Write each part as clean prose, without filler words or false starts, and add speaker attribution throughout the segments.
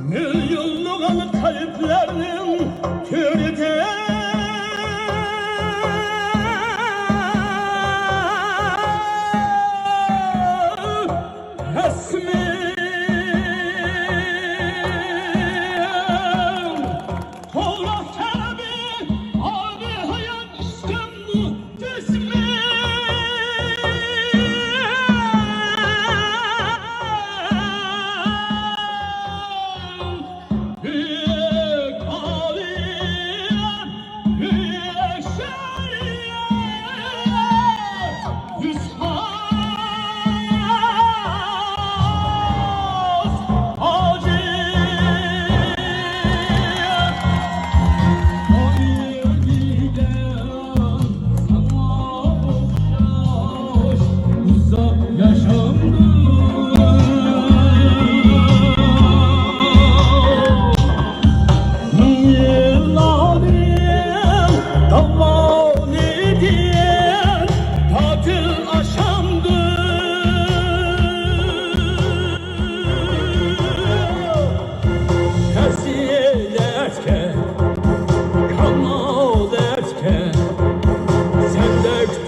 Speaker 1: Milyonluğun kalplerinin türüde resmi Allah Tebi abi hayat İstanbul resmi büyük aliyem büyük şair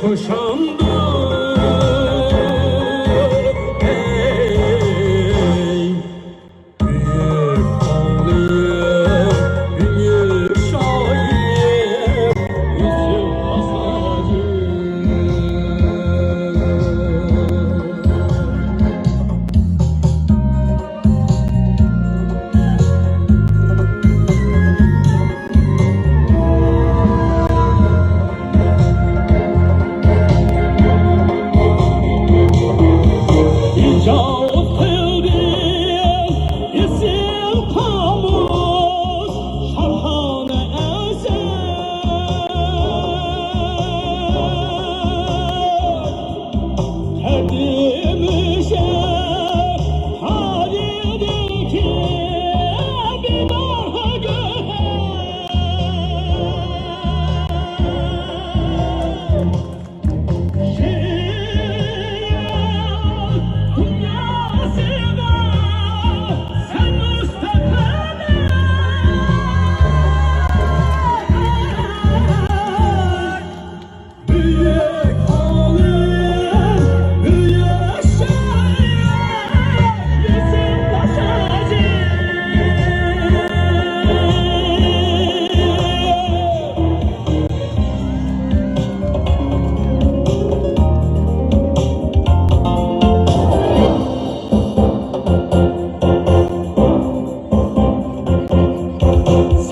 Speaker 1: Koşandı ey büyük aliyem büyük şair Yusuf Hasacı.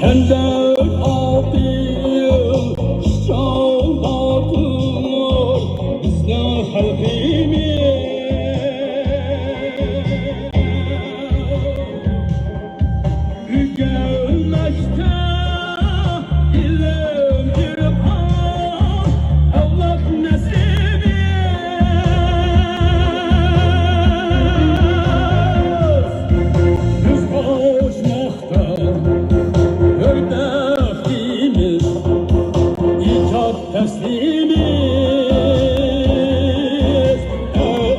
Speaker 1: Senden aldığım şahlatlar bizden halkimi gelmekte ilim irfan Allah nasibi biz koşmakta örnekimiz icat teslimiz ey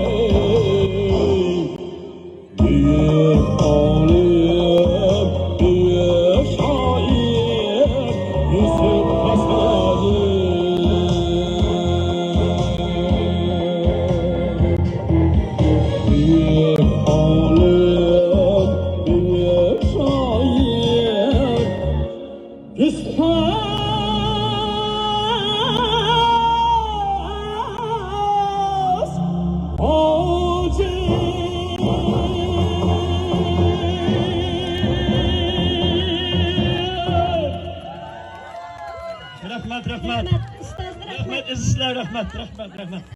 Speaker 1: büyük aliyem büyük şair Yusuf Hasacı. Büyük aliyem büyük şair İspas Hacı. Rahmet, rahmet. Rahmet, izler, rahmet.